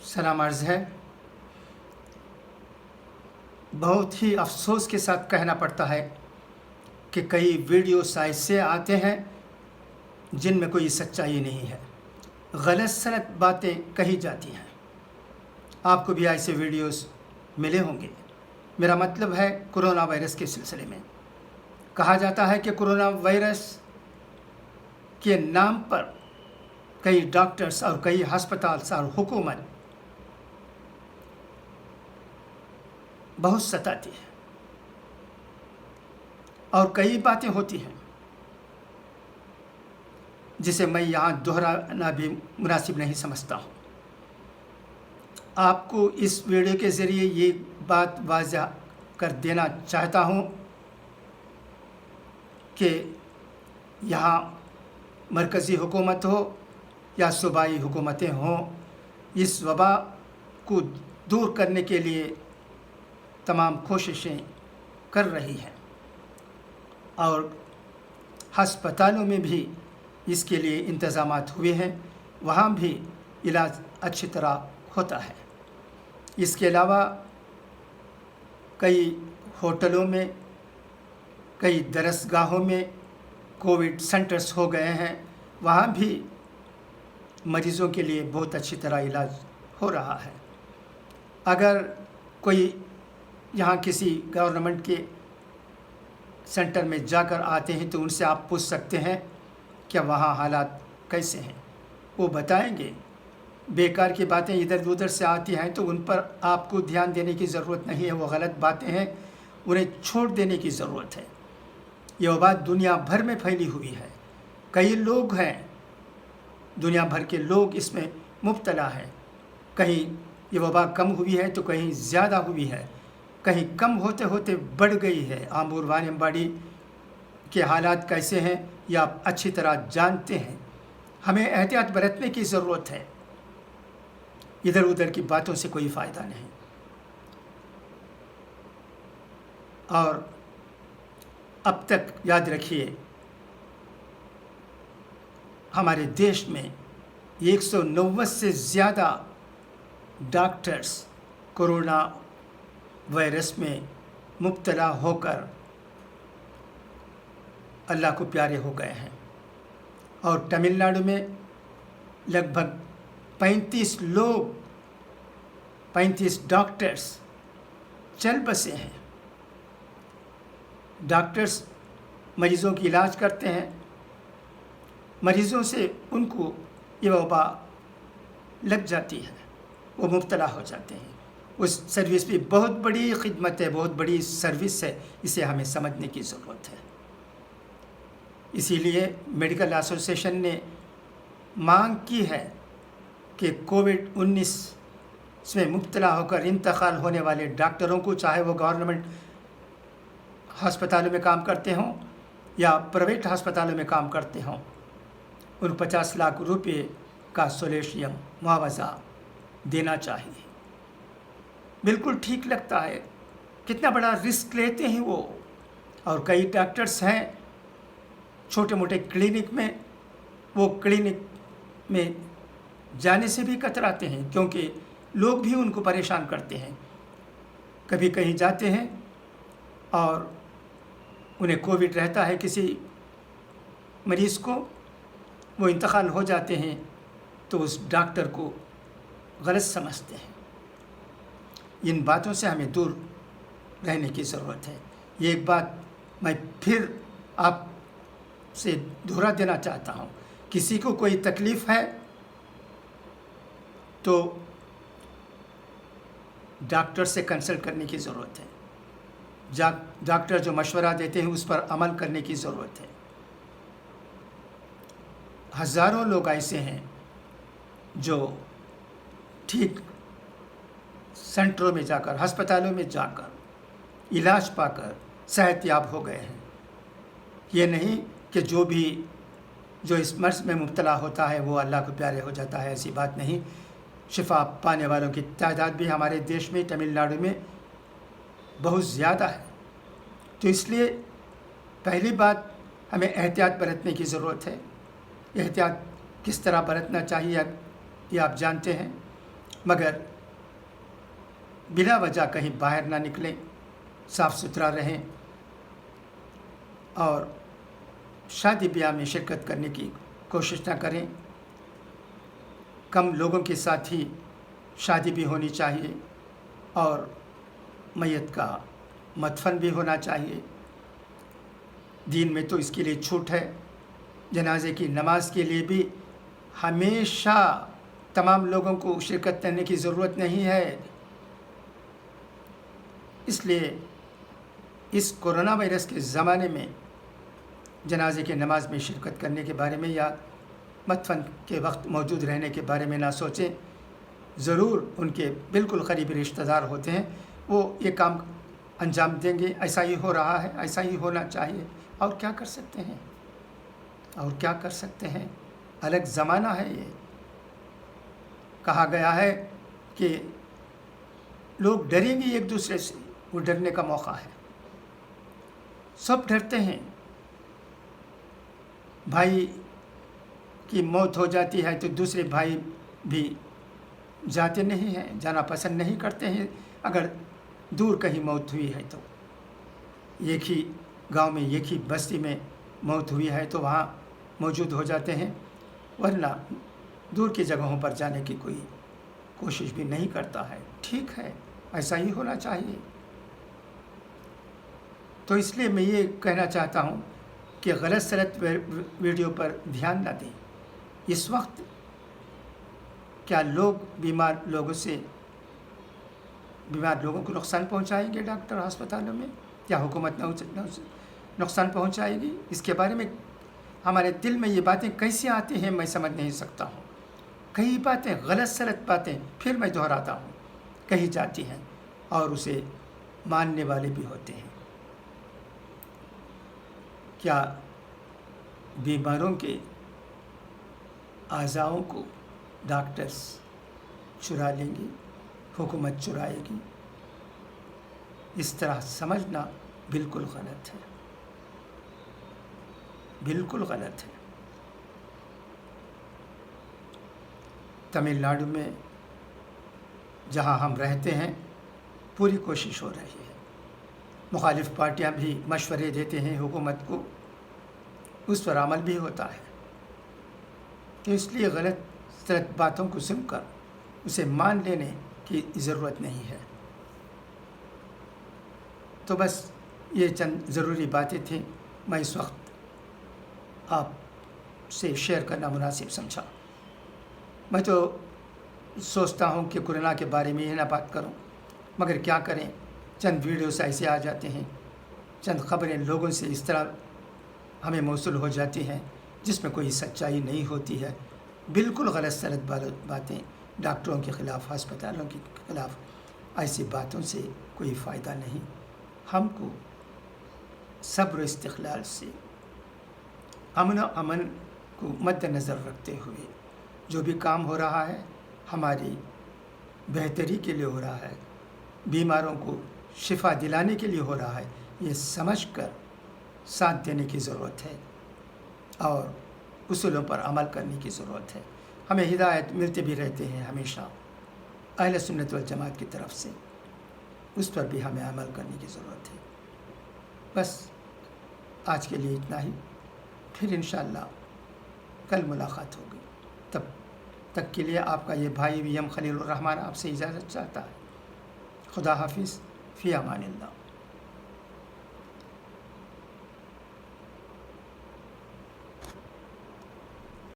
सलाम अर्ज़ है। बहुत ही अफसोस के साथ कहना पड़ता है कि कई वीडियोस ऐसे आते हैं जिनमें कोई सच्चाई नहीं है, गलत सलत बातें कही जाती हैं। आपको भी ऐसे वीडियोस मिले होंगे। मेरा मतलब है कोरोना वायरस के सिलसिले में कहा जाता है कि कोरोना वायरस के नाम पर कई डॉक्टर्स और कई अस्पताल और हुकूमत बहुत सताती है और कई बातें होती हैं जिसे मैं यहाँ दोहराना भी मुनासिब नहीं समझता हूँ। आपको इस वीडियो के ज़रिए ये बात वाज़ह कर देना चाहता हूँ कि यहाँ मरकज़ी हुकूमत हो या सूबाई हुकूमतें हों, इस वबा को दूर करने के लिए तमाम कोशिशें कर रही हैं और हस्पतालों में भी इसके लिए इंतज़ामात हुए हैं, वहाँ भी इलाज अच्छी तरह होता है। इसके अलावा कई होटलों में, कई दरसगाहों में कोविड सेंटर्स हो गए हैं, वहाँ भी मरीज़ों के लिए बहुत अच्छी तरह इलाज हो रहा है। अगर कोई यहाँ किसी गवर्नमेंट के सेंटर में जाकर आते हैं तो उनसे आप पूछ सकते हैं कि वहाँ हालात कैसे हैं, वो बताएंगे। बेकार की बातें इधर उधर से आती हैं तो उन पर आपको ध्यान देने की ज़रूरत नहीं है, वो गलत बातें हैं, उन्हें छोड़ देने की ज़रूरत है। ये वबा दुनिया भर में फैली हुई है, कई लोग हैं, दुनिया भर के लोग इसमें मुब्तला हैं। कहीं ये वबा कम हुई है तो कहीं ज़्यादा हुई है, कहीं कम होते होते बढ़ गई है। आमूर वानियम्बाड़ी के हालात कैसे हैं ये आप अच्छी तरह जानते हैं। हमें एहतियात बरतने की ज़रूरत है, इधर उधर की बातों से कोई फ़ायदा नहीं। और अब तक याद रखिए, हमारे देश में 190 से ज़्यादा डॉक्टर्स कोरोना वायरस में मुब्तला होकर अल्लाह को प्यारे हो गए हैं और तमिलनाडु में लगभग 35 डॉक्टर्स चल बसे हैं। डॉक्टर्स मरीज़ों की इलाज करते हैं, मरीज़ों से उनको ये वबा लग जाती है, वो मुब्तला हो जाते हैं। उस सर्विस भी बहुत बड़ी खिदमत है, बहुत बड़ी सर्विस है, इसे हमें समझने की ज़रूरत है। इसीलिए मेडिकल एसोसिएशन ने मांग की है कि कोविड-19 में मुब्तला होकर इंतकाल होने वाले डॉक्टरों को, चाहे वो गवर्नमेंट अस्पतालों में काम करते हों या प्राइवेट अस्पतालों में काम करते हों, उन 50 लाख रुपए का सोलेशियम मुआवजा देना चाहिए। बिल्कुल ठीक लगता है, कितना बड़ा रिस्क लेते हैं वो। और कई डॉक्टर्स हैं छोटे मोटे क्लिनिक में, वो क्लिनिक में जाने से भी कतराते हैं क्योंकि लोग भी उनको परेशान करते हैं। कभी कहीं जाते हैं और उन्हें कोविड रहता है, किसी मरीज़ को, वो इंतकाल हो जाते हैं तो उस डॉक्टर को गलत समझते हैं। इन बातों से हमें दूर रहने की ज़रूरत है। ये एक बात मैं फिर आपसे दोहरा देना चाहता हूँ, किसी को कोई तकलीफ़ है तो डॉक्टर से कंसल्ट करने की ज़रूरत है। डॉक्टर जो मशवरा देते हैं उस पर अमल करने की ज़रूरत है। हज़ारों लोग ऐसे हैं जो ठीक सेंटरों में जाकर, अस्पतालों में जाकर इलाज पाकर सेहतयाब हो गए हैं। ये नहीं कि जो इस मर्ज़ में मुब्तला होता है वो अल्लाह को प्यारे हो जाता है, ऐसी बात नहीं। शिफा पाने वालों की तादाद भी हमारे देश में, तमिलनाडु में बहुत ज़्यादा है। तो इसलिए पहली बात, हमें एहतियात बरतने की ज़रूरत है। एहतियात किस तरह बरतना चाहिए ये आप जानते हैं। मगर बिला वजह कहीं बाहर ना निकलें, साफ़ सुथरा रहें और शादी ब्याह में शिरकत करने की कोशिश ना करें। कम लोगों के साथ ही शादी भी होनी चाहिए और मैयत का मदफन भी होना चाहिए। दीन में तो इसके लिए छूट है। जनाजे की नमाज के लिए भी हमेशा तमाम लोगों को शिरकत करने की ज़रूरत नहीं है। इसलिए इस कोरोना वायरस के ज़माने में जनाजे के नमाज में शिरकत करने के बारे में या मदफन के वक्त मौजूद रहने के बारे में ना सोचें। ज़रूर उनके बिल्कुल करीबी रिश्तेदार होते हैं, वो ये काम अंजाम देंगे। ऐसा ही हो रहा है, ऐसा ही होना चाहिए। और क्या कर सकते हैं, और क्या कर सकते हैं। अलग ज़माना है ये। कहा गया है कि लोग डरेंगे एक दूसरे से, वो डरने का मौका है। सब डरते हैं। भाई की मौत हो जाती है तो दूसरे भाई भी जाते नहीं हैं, जाना पसंद नहीं करते हैं। अगर दूर कहीं मौत हुई है तो एक ही गांव में, एक ही बस्ती में मौत हुई है तो वहाँ मौजूद हो जाते हैं, वरना दूर की जगहों पर जाने की कोई कोशिश भी नहीं करता है। ठीक है, ऐसा ही होना चाहिए। तो इसलिए मैं ये कहना चाहता हूँ कि गलत सलत वीडियो पर ध्यान न दें। इस वक्त क्या लोग बीमार लोगों को नुकसान पहुंचाएंगे डॉक्टर अस्पतालों में, या हुकूमत नुकसान पहुंचाएगी? इसके बारे में हमारे दिल में ये बातें कैसे आती हैं मैं समझ नहीं सकता हूँ। कई बातें, गलत सलत बातें, फिर मैं दोहराता हूँ, कही जाती हैं और उसे मानने वाले भी होते हैं। क्या बीमारों के आज़ाओं को डॉक्टर्स चुरा लेंगे, हुकूमत चुराएगी? इस तरह समझना बिल्कुल गलत है, बिल्कुल गलत है। तमिलनाडु में जहां हम रहते हैं पूरी कोशिश हो रही है। मुखालिफ पार्टियां भी मशवरे देते हैं हुकूमत को, उस पर अमल भी होता है। तो इसलिए गलत सलत बातों को सुनकर उसे मान लेने की ज़रूरत नहीं है। तो बस ये चंद ज़रूरी बातें थी, मैं इस वक्त आपसे शेयर करना मुनासिब समझा। मैं तो सोचता हूँ कि कोरोना के बारे में ये ना बात करूँ, मगर क्या करें, चंद वीडियोस ऐसे आ जाते हैं, चंद ख़बरें लोगों से इस तरह हमें मौसूल हो जाती हैं जिसमें कोई सच्चाई नहीं होती है। बिल्कुल गलत सलत बातें, डॉक्टरों के ख़िलाफ़, अस्पतालों के ख़िलाफ़, ऐसी बातों से कोई फ़ायदा नहीं। हमको सब्र इस्तिक़लाल से, अमन को मद्देनज़र रखते हुए जो भी काम हो रहा है हमारी बेहतरी के लिए हो रहा है, बीमारों को शिफा दिलाने के लिए हो रहा है, ये समझकर साथ देने की ज़रूरत है और उसूलों पर अमल करने की ज़रूरत है। हमें हिदायत मिलते भी रहते हैं हमेशा अहले सुन्नत वल जमात की तरफ से, उस पर भी हमें अमल करने की ज़रूरत है। बस आज के लिए इतना ही, फिर इंशाअल्लाह कल मुलाकात होगी। तब तक के लिए आपका ये भाई वीएम खलीलुर रहमान आपसे इजाज़त चाहता है। खुदा हाफिज़, फ़ी अमानिल्लाह।